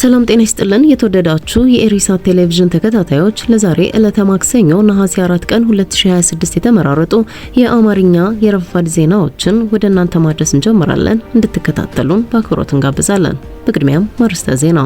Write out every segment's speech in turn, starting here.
ሰላም ጤና ይስጥልን የተወደዳችሁ የኢሪሳት ቴሌቪዥን ተከታታዮች ለዛሬ ዕለተ ማክሰኞ ነሐሴ 4 ቀን 2026 የተመራረጡ የአማርኛ የረፋድ ዜናዎችን ወደ እናንተ ማድረስ እንጀምራለን። እንድትከታተሉን በአክብሮት እንጋብዛለን። በቅድሚያም ማርስተ ዜና።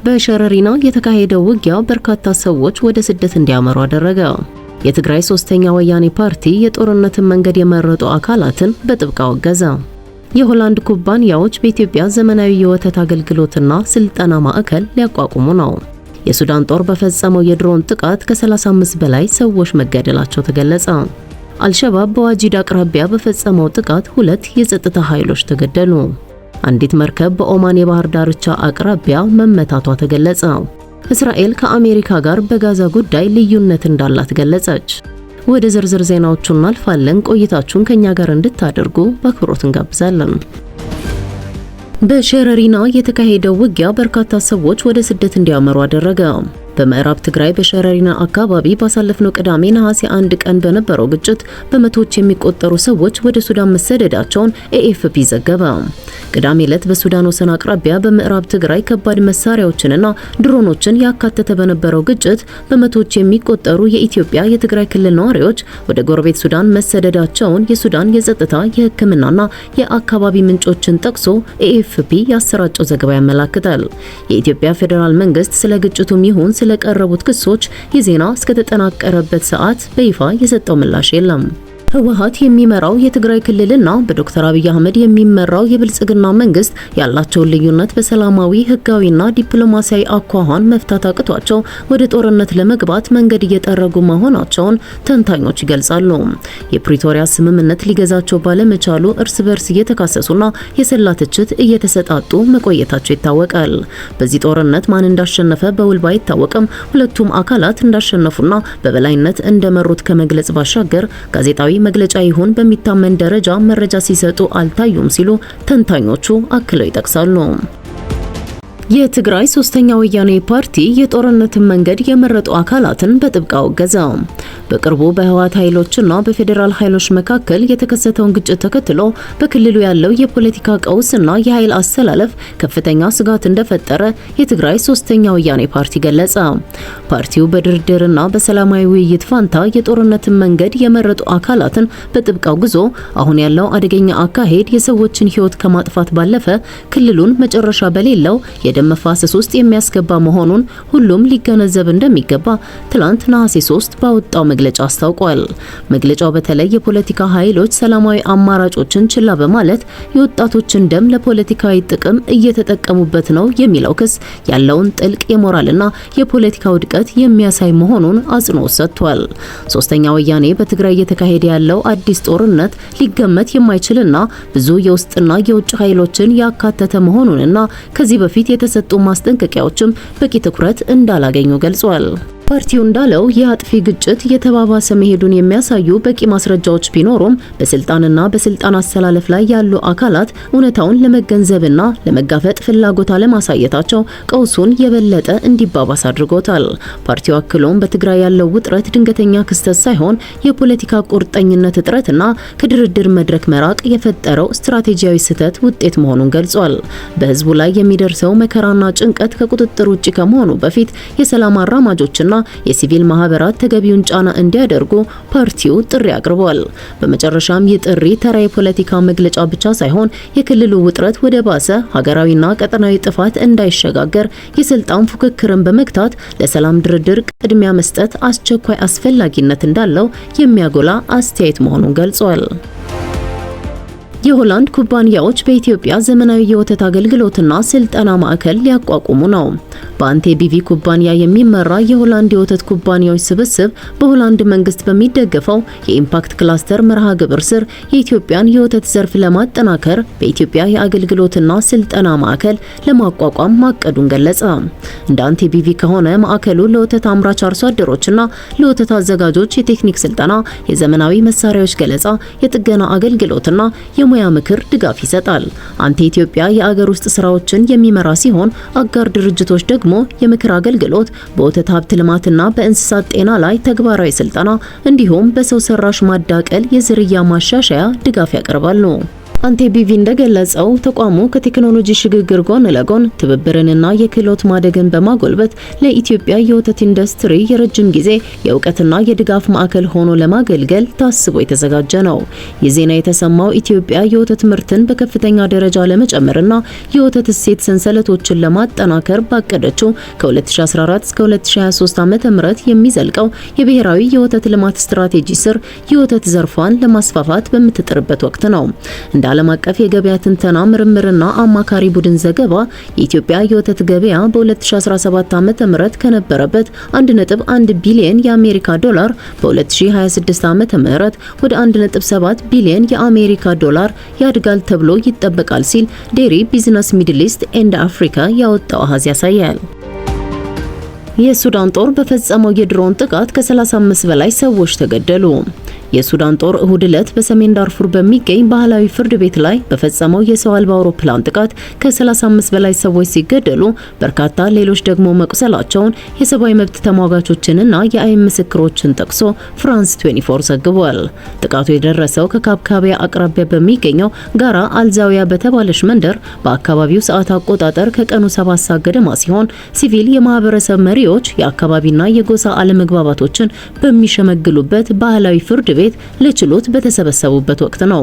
በሸረሪና የተካሄደው ውጊያ በርካታ ሰዎች ወደ ስደት እንዲያመሩ አደረገ። የትግራይ ሶስተኛ ወያኔ ፓርቲ የጦርነትን መንገድ የመረጡ አካላትን በጥብቅ አወገዘ። የሆላንድ ኩባንያዎች በኢትዮጵያ ዘመናዊ የወተት አገልግሎትና ስልጠና ማዕከል ሊያቋቁሙ ነው። የሱዳን ጦር በፈጸመው የድሮን ጥቃት ከ35 በላይ ሰዎች መገደላቸው ተገለጸ። አልሸባብ በዋጂድ አቅራቢያ በፈጸመው ጥቃት 2 የጸጥታ ኃይሎች ተገደሉ። አንዲት መርከብ በኦማን የባህር ዳርቻ አቅራቢያ መመታቷ ተገለጸ። እስራኤል ከአሜሪካ ጋር በጋዛ ጉዳይ ልዩነት እንዳላት ገለጸች። ወደ ዝርዝር ዜናዎቹ እናልፋለን። ቆይታችሁን ከኛ ጋር እንድታደርጉ በአክብሮት እንጋብዛለን። በሸረሪና የተካሄደው ውጊያ በርካታ ሰዎች ወደ ስደት እንዲያመሩ አደረገ። በምዕራብ ትግራይ በሸረሪና አካባቢ ባሳለፍነው ቅዳሜ ነሐሴ 1 ቀን በነበረው ግጭት በመቶዎች የሚቆጠሩ ሰዎች ወደ ሱዳን መሰደዳቸውን ኤኤፍፒ ዘገበ። ቅዳሜ ዕለት በሱዳን ወሰን አቅራቢያ በምዕራብ ትግራይ ከባድ መሳሪያዎችንና ድሮኖችን ያካተተ በነበረው ግጭት በመቶዎች የሚቆጠሩ የኢትዮጵያ የትግራይ ክልል ነዋሪዎች ወደ ጎረቤት ሱዳን መሰደዳቸውን የሱዳን የጸጥታ የሕክምናና የአካባቢ ምንጮችን ጠቅሶ ኤኤፍፒ ያሰራጨው ዘገባ ያመለክታል። የኢትዮጵያ ፌዴራል መንግስት ስለ ግጭቱም ይሁን ስለቀረቡት ክሶች የዜና እስከተጠናቀረበት ሰዓት በይፋ የሰጠው ምላሽ የለም። ህወሓት የሚመራው የትግራይ ክልልና በዶክተር አብይ አህመድ የሚመራው የብልጽግና መንግስት ያላቸውን ልዩነት በሰላማዊ ህጋዊና ዲፕሎማሲያዊ አኳኋን መፍታት አቅቷቸው ወደ ጦርነት ለመግባት መንገድ እየጠረጉ መሆናቸውን ተንታኞች ይገልጻሉ። የፕሪቶሪያ ስምምነት ሊገዛቸው ባለመቻሉ እርስ በርስ እየተካሰሱና የሰላ ትችት እየተሰጣጡ መቆየታቸው ይታወቃል። በዚህ ጦርነት ማን እንዳሸነፈ በውል ባይታወቅም ሁለቱም አካላት እንዳሸነፉና በበላይነት እንደመሩት ከመግለጽ ባሻገር ጋዜጣዊ መግለጫ ይሁን በሚታመን ደረጃ መረጃ ሲሰጡ አልታዩም ሲሉ ተንታኞቹ አክለው ይጠቅሳሉ። የትግራይ ሶስተኛ ወያኔ ፓርቲ የጦርነትን መንገድ የመረጡ አካላትን በጥብቅ አወገዘ። በቅርቡ በህወሓት ኃይሎችና በፌዴራል ኃይሎች መካከል የተከሰተውን ግጭት ተከትሎ በክልሉ ያለው የፖለቲካ ቀውስና የኃይል አሰላለፍ ከፍተኛ ስጋት እንደፈጠረ የትግራይ ሶስተኛ ወያኔ ፓርቲ ገለጸ። ፓርቲው በድርድርና በሰላማዊ ውይይት ፋንታ የጦርነትን መንገድ የመረጡ አካላትን በጥብቅ አውግዞ አሁን ያለው አደገኛ አካሄድ የሰዎችን ህይወት ከማጥፋት ባለፈ ክልሉን መጨረሻ በሌለው የደም መፋሰስ ውስጥ የሚያስገባ መሆኑን ሁሉም ሊገነዘብ እንደሚገባ ትላንት ነሐሴ 3 ባወጣው መግለጫ አስታውቋል። መግለጫው በተለይ የፖለቲካ ኃይሎች ሰላማዊ አማራጮችን ችላ በማለት የወጣቶችን ደም ለፖለቲካዊ ጥቅም እየተጠቀሙበት ነው የሚለው ክስ ያለውን ጥልቅ የሞራልና የፖለቲካ ውድቀት የሚያሳይ መሆኑን አጽንኦት ሰጥቷል። ሶስተኛ ወያኔ በትግራይ እየተካሄደ ያለው አዲስ ጦርነት ሊገመት የማይችልና ብዙ የውስጥና የውጭ ኃይሎችን ያካተተ መሆኑንና ከዚህ በፊት የተሰጡ ማስጠንቀቂያዎችም በቂ ትኩረት እንዳላገኙ ገልጿል። ፓርቲው እንዳለው የአጥፊ ግጭት የተባባሰ መሄዱን የሚያሳዩ በቂ ማስረጃዎች ቢኖሩም በስልጣንና በስልጣን አሰላለፍ ላይ ያሉ አካላት እውነታውን ለመገንዘብና ለመጋፈጥ ፍላጎት አለማሳየታቸው ቀውሱን የበለጠ እንዲባባስ አድርጎታል። ፓርቲው አክሎም በትግራይ ያለው ውጥረት ድንገተኛ ክስተት ሳይሆን የፖለቲካ ቁርጠኝነት እጥረትና ከድርድር መድረክ መራቅ የፈጠረው ስትራቴጂያዊ ስህተት ውጤት መሆኑን ገልጿል። በህዝቡ ላይ የሚደርሰው መከራና ጭንቀት ከቁጥጥር ውጭ ከመሆኑ በፊት የሰላም አራማጆችና የሲቪል ማህበራት ተገቢውን ጫና እንዲያደርጉ ፓርቲው ጥሪ አቅርቧል። በመጨረሻም ይህ ጥሪ ተራ የፖለቲካ መግለጫ ብቻ ሳይሆን የክልሉ ውጥረት ወደ ባሰ ሀገራዊና ቀጠናዊ ጥፋት እንዳይሸጋገር የስልጣን ፉክክርን በመግታት ለሰላም ድርድር ቅድሚያ መስጠት አስቸኳይ አስፈላጊነት እንዳለው የሚያጎላ አስተያየት መሆኑን ገልጿል። የሆላንድ ኩባንያዎች በኢትዮጵያ ዘመናዊ የወተት አገልግሎትና ስልጠና ማዕከል ሊያቋቁሙ ነው። በአንቴ ቢቪ ኩባንያ የሚመራ የሆላንድ የወተት ኩባንያዎች ስብስብ በሆላንድ መንግስት በሚደገፈው የኢምፓክት ክላስተር መርሃ ግብር ስር የኢትዮጵያን የወተት ዘርፍ ለማጠናከር በኢትዮጵያ የአገልግሎትና ስልጠና ማዕከል ለማቋቋም ማቀዱን ገለጸ። እንደ አንቴ ቢቪ ከሆነ ማዕከሉ ለወተት አምራች አርሶ አደሮችና ለወተት አዘጋጆች የቴክኒክ ስልጠና፣ የዘመናዊ መሳሪያዎች ገለጻ፣ የጥገና አገልግሎትና የሙያ ምክር ድጋፍ ይሰጣል። አንቴ ኢትዮጵያ የአገር ውስጥ ስራዎችን የሚመራ ሲሆን አጋር ድርጅቶች ደግሞ የምክር አገልግሎት፣ በወተት ሀብት ልማትና በእንስሳት ጤና ላይ ተግባራዊ ስልጠና እንዲሁም በሰው ሰራሽ ማዳቀል የዝርያ ማሻሻያ ድጋፍ ያቀርባሉ። አንቴቢቪ እንደገለጸው ተቋሙ ከቴክኖሎጂ ሽግግር ጎን ለጎን ትብብርንና የክህሎት ማደግን በማጎልበት ለኢትዮጵያ የወተት ኢንዱስትሪ የረጅም ጊዜ የእውቀትና የድጋፍ ማዕከል ሆኖ ለማገልገል ታስቦ የተዘጋጀ ነው። ይህ ዜና የተሰማው ኢትዮጵያ የወተት ምርትን በከፍተኛ ደረጃ ለመጨመርና የወተት እሴት ሰንሰለቶችን ለማጠናከር ባቀደችው ከ2014 እስከ 2023 ዓ.ም የሚዘልቀው የብሔራዊ የወተት ልማት ስትራቴጂ ስር የወተት ዘርፏን ለማስፋፋት በምትጥርበት ወቅት ነው። እንደ ዓለም አቀፍ የገበያ ትንተና ምርምርና አማካሪ ቡድን ዘገባ የኢትዮጵያ የወተት ገበያ በ2017 ዓ.ም ከነበረበት 1.1 ቢሊዮን የአሜሪካ ዶላር በ2026 ዓ.ም ወደ 1.7 ቢሊዮን የአሜሪካ ዶላር ያድጋል ተብሎ ይጠበቃል ሲል ዴሪ ቢዝነስ ሚድል ኢስት ኤንድ አፍሪካ ያወጣው አሃዝ ያሳያል። የሱዳን ጦር በፈጸመው የድሮን ጥቃት ከ35 በላይ ሰዎች ተገደሉ። የሱዳን ጦር እሁድ ዕለት በሰሜን ዳርፉር በሚገኝ ባህላዊ ፍርድ ቤት ላይ በፈጸመው የሰው አልባ አውሮፕላን ጥቃት ከ35 በላይ ሰዎች ሲገደሉ በርካታ ሌሎች ደግሞ መቁሰላቸውን የሰብአዊ መብት ተሟጋቾችንና የአይን ምስክሮችን ጠቅሶ ፍራንስ 24 ዘግቧል። ጥቃቱ የደረሰው ከካብካቢያ አቅራቢያ በሚገኘው ጋራ አልዛዊያ በተባለች መንደር በአካባቢው ሰዓት አቆጣጠር ከቀኑ 7 ሰዓት ገደማ ሲሆን ሲቪል የማህበረሰብ መሪዎች የአካባቢና የጎሳ አለመግባባቶችን በሚሸመግሉበት ባህላዊ ፍርድ ቤት ለችሎት በተሰበሰቡበት ወቅት ነው።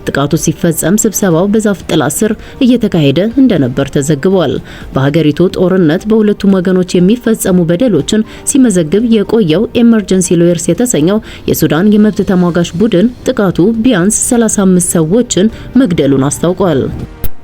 ጥቃቱ ሲፈጸም ስብሰባው በዛፍ ጥላ ስር እየተካሄደ እንደነበር ተዘግቧል። በሀገሪቱ ጦርነት በሁለቱም ወገኖች የሚፈጸሙ በደሎችን ሲመዘግብ የቆየው ኤመርጀንሲ ሎየርስ የተሰኘው የሱዳን የመብት ተሟጋች ቡድን ጥቃቱ ቢያንስ 35 ሰዎችን መግደሉን አስታውቋል።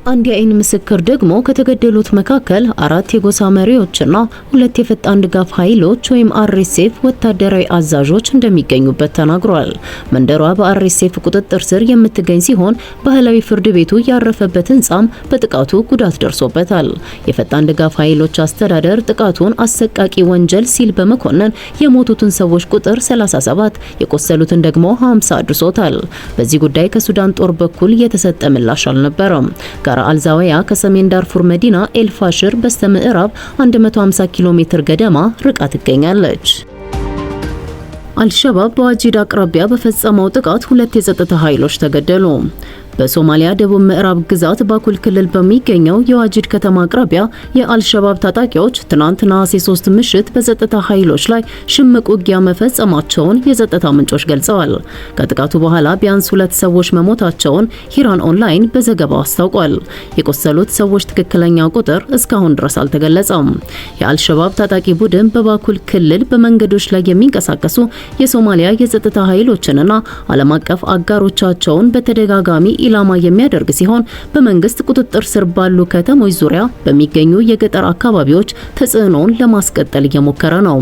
አንድ የአይን ምስክር ደግሞ ከተገደሉት መካከል 4 የጎሳ መሪዎችና 2 የፈጣን ድጋፍ ኃይሎች ወይም አርኤስኤፍ ወታደራዊ አዛዦች እንደሚገኙበት ተናግሯል። መንደሯ በአርኤስኤፍ ቁጥጥር ስር የምትገኝ ሲሆን ባህላዊ ፍርድ ቤቱ ያረፈበት ህንጻም በጥቃቱ ጉዳት ደርሶበታል። የፈጣን ድጋፍ ኃይሎች አስተዳደር ጥቃቱን አሰቃቂ ወንጀል ሲል በመኮነን የሞቱትን ሰዎች ቁጥር 37 የቆሰሉትን ደግሞ 50 አድርሶታል። በዚህ ጉዳይ ከሱዳን ጦር በኩል የተሰጠ ምላሽ አልነበረም። ጋራ አልዛዊያ ከሰሜን ዳርፉር መዲና ኤልፋሽር በስተምዕራብ 150 ኪሎ ሜትር ገደማ ርቃ ትገኛለች። አልሸባብ በዋጂድ አቅራቢያ በፈጸመው ጥቃት 2 የጸጥታ ኃይሎች ተገደሉ። በሶማሊያ ደቡብ ምዕራብ ግዛት ባኩል ክልል በሚገኘው የዋጂድ ከተማ አቅራቢያ የአልሸባብ ታጣቂዎች ትናንት ነሐሴ 3 ምሽት በጸጥታ ኃይሎች ላይ ሽምቅ ውጊያ መፈጸማቸውን የጸጥታ ምንጮች ገልጸዋል። ከጥቃቱ በኋላ ቢያንስ 2 ሰዎች መሞታቸውን ሂራን ኦንላይን በዘገባው አስታውቋል። የቆሰሉት ሰዎች ትክክለኛ ቁጥር እስካሁን ድረስ አልተገለጸም። የአልሸባብ ታጣቂ ቡድን በባኩል ክልል በመንገዶች ላይ የሚንቀሳቀሱ የሶማሊያ የጸጥታ ኃይሎችንና ዓለም አቀፍ አጋሮቻቸውን በተደጋጋሚ ኢላማ የሚያደርግ ሲሆን በመንግስት ቁጥጥር ስር ባሉ ከተሞች ዙሪያ በሚገኙ የገጠር አካባቢዎች ተጽዕኖውን ለማስቀጠል እየሞከረ ነው።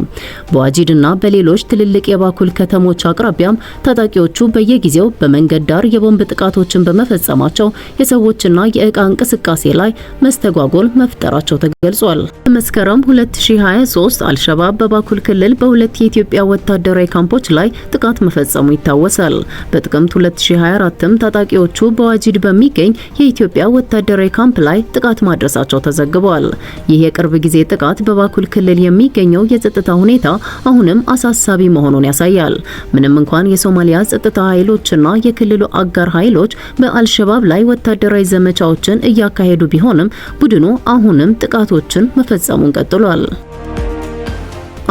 በዋጂድና በሌሎች ትልልቅ የባኩል ከተሞች አቅራቢያም ታጣቂዎቹ በየጊዜው በመንገድ ዳር የቦምብ ጥቃቶችን በመፈጸማቸው የሰዎችና የእቃ እንቅስቃሴ ላይ መስተጓጎል መፍጠራቸው ተገልጿል። በመስከረም 2023 አልሸባብ በባኩል ክልል በ2 የኢትዮጵያ ወታደራዊ ካምፖች ላይ ጥቃት መፈጸሙ ይታወሳል። በጥቅምት 2024ም ታጣቂዎቹ በዋጂድ በሚገኝ የኢትዮጵያ ወታደራዊ ካምፕ ላይ ጥቃት ማድረሳቸው ተዘግቧል። ይህ የቅርብ ጊዜ ጥቃት በባኩል ክልል የሚገኘው የጸጥታ ሁኔታ አሁንም አሳሳቢ መሆኑን ያሳያል። ምንም እንኳን የሶማሊያ ጸጥታ ኃይሎችና የክልሉ አጋር ኃይሎች በአልሸባብ ላይ ወታደራዊ ዘመቻዎችን እያካሄዱ ቢሆንም ቡድኑ አሁንም ጥቃቶችን መፈጸሙን ቀጥሏል።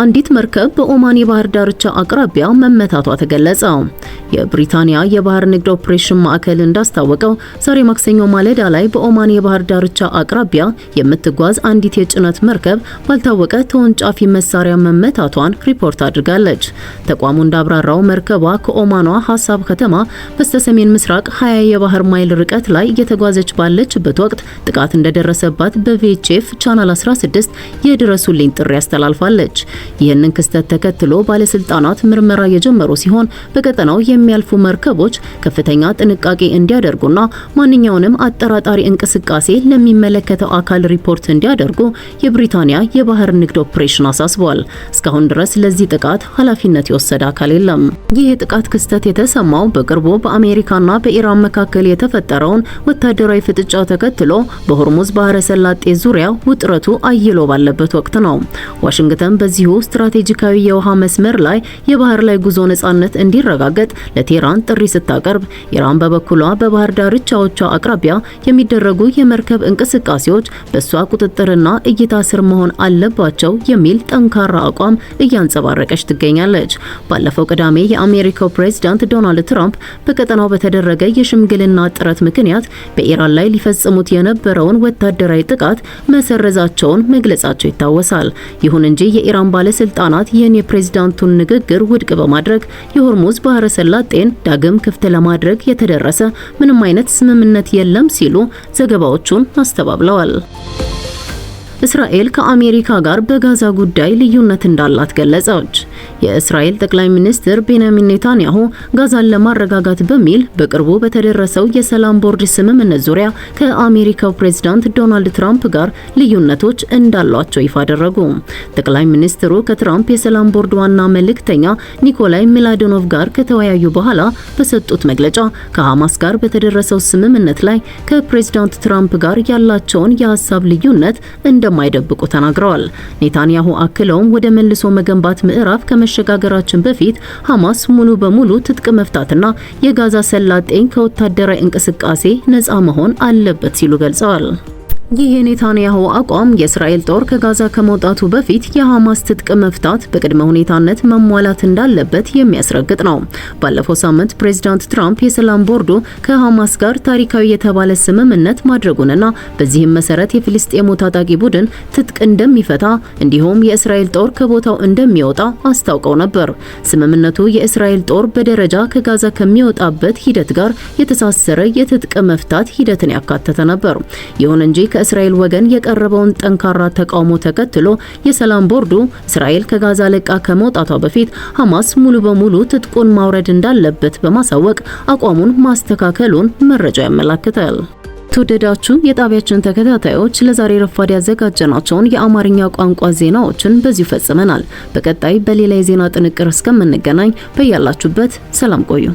አንዲት መርከብ በኦማን የባህር ዳርቻ አቅራቢያ መመታቷ ተገለጸ። የብሪታንያ የባህር ንግድ ኦፕሬሽን ማዕከል እንዳስታወቀው ዛሬ ማክሰኞ ማለዳ ላይ በኦማን የባህር ዳርቻ አቅራቢያ የምትጓዝ አንዲት የጭነት መርከብ ባልታወቀ ተወንጫፊ መሳሪያ መመታቷን ሪፖርት አድርጋለች። ተቋሙ እንዳብራራው መርከቧ ከኦማኗ ሐሳብ ከተማ በስተሰሜን ምስራቅ 20 የባህር ማይል ርቀት ላይ እየተጓዘች ባለችበት ወቅት ጥቃት እንደደረሰባት በቪኤችኤፍ ቻናል 16 የድረሱልኝ ጥሪ አስተላልፋለች። ይህንን ክስተት ተከትሎ ባለስልጣናት ምርመራ የጀመሩ ሲሆን በቀጠናው የሚያልፉ መርከቦች ከፍተኛ ጥንቃቄ እንዲያደርጉና ማንኛውንም አጠራጣሪ እንቅስቃሴ ለሚመለከተው አካል ሪፖርት እንዲያደርጉ የብሪታንያ የባህር ንግድ ኦፕሬሽን አሳስቧል። እስካሁን ድረስ ለዚህ ጥቃት ኃላፊነት የወሰደ አካል የለም። ይህ የጥቃት ክስተት የተሰማው በቅርቡ በአሜሪካና በኢራን መካከል የተፈጠረውን ወታደራዊ ፍጥጫ ተከትሎ በሆርሙዝ ባህረ ሰላጤ ዙሪያ ውጥረቱ አይሎ ባለበት ወቅት ነው። ዋሽንግተን በዚሁ ስትራቴጂካዊ የውሃ መስመር ላይ የባህር ላይ ጉዞ ነጻነት እንዲረጋገጥ ለቴህራን ጥሪ ስታቀርብ፣ ኢራን በበኩሏ በባህር ዳርቻዎቿ አቅራቢያ የሚደረጉ የመርከብ እንቅስቃሴዎች በሷ ቁጥጥርና እይታ ስር መሆን አለባቸው የሚል ጠንካራ አቋም እያንጸባረቀች ትገኛለች። ባለፈው ቅዳሜ የአሜሪካው ፕሬዝዳንት ዶናልድ ትራምፕ በቀጠናው በተደረገ የሽምግልና ጥረት ምክንያት በኢራን ላይ ሊፈጽሙት የነበረውን ወታደራዊ ጥቃት መሰረዛቸውን መግለጻቸው ይታወሳል። ይሁን እንጂ የኢራን ባለስልጣናት ይህን የፕሬዝዳንቱን ንግግር ውድቅ በማድረግ የሆርሙዝ ባህረ ሰላጤን ዳግም ክፍት ለማድረግ የተደረሰ ምንም አይነት ስምምነት የለም ሲሉ ዘገባዎቹን አስተባብለዋል። እስራኤል ከአሜሪካ ጋር በጋዛ ጉዳይ ልዩነት እንዳላት ገለጸች። የእስራኤል ጠቅላይ ሚኒስትር ቤንያሚን ኔታንያሁ ጋዛን ለማረጋጋት በሚል በቅርቡ በተደረሰው የሰላም ቦርድ ስምምነት ዙሪያ ከአሜሪካው ፕሬዝዳንት ዶናልድ ትራምፕ ጋር ልዩነቶች እንዳሏቸው ይፋ አደረጉ። ጠቅላይ ሚኒስትሩ ከትራምፕ የሰላም ቦርድ ዋና መልእክተኛ ኒኮላይ ሚላዶኖቭ ጋር ከተወያዩ በኋላ በሰጡት መግለጫ ከሐማስ ጋር በተደረሰው ስምምነት ላይ ከፕሬዝዳንት ትራምፕ ጋር ያላቸውን የሀሳብ ልዩነት እንደማይደብቁ ተናግረዋል። ኔታንያሁ አክለውም ወደ መልሶ መገንባት ምዕራፍ ከመሸጋገራችን በፊት ሐማስ ሙሉ በሙሉ ትጥቅ መፍታትና የጋዛ ሰላጤን ከወታደራዊ እንቅስቃሴ ነፃ መሆን አለበት ሲሉ ገልጸዋል። ይህ የኔታንያሁ አቋም የእስራኤል ጦር ከጋዛ ከመውጣቱ በፊት የሐማስ ትጥቅ መፍታት በቅድመ ሁኔታነት መሟላት እንዳለበት የሚያስረግጥ ነው። ባለፈው ሳምንት ፕሬዝዳንት ትራምፕ የሰላም ቦርዱ ከሐማስ ጋር ታሪካዊ የተባለ ስምምነት ማድረጉንና በዚህም መሰረት የፍልስጤሙ ታጣቂ ቡድን ትጥቅ እንደሚፈታ እንዲሁም የእስራኤል ጦር ከቦታው እንደሚወጣ አስታውቀው ነበር። ስምምነቱ የእስራኤል ጦር በደረጃ ከጋዛ ከሚወጣበት ሂደት ጋር የተሳሰረ የትጥቅ መፍታት ሂደትን ያካተተ ነበር። ይሁን እንጂ ከእስራኤል ወገን የቀረበውን ጠንካራ ተቃውሞ ተከትሎ የሰላም ቦርዱ እስራኤል ከጋዛ ለቃ ከመውጣቷ በፊት ሐማስ ሙሉ በሙሉ ትጥቁን ማውረድ እንዳለበት በማሳወቅ አቋሙን ማስተካከሉን መረጃው ያመለክታል። ተወደዳችሁ የጣቢያችን ተከታታዮች ለዛሬ ረፋድ ያዘጋጀናቸውን የአማርኛ ቋንቋ ዜናዎችን በዚሁ ፈጽመናል። በቀጣይ በሌላ የዜና ጥንቅር እስከምንገናኝ በያላችሁበት ሰላም ቆዩ።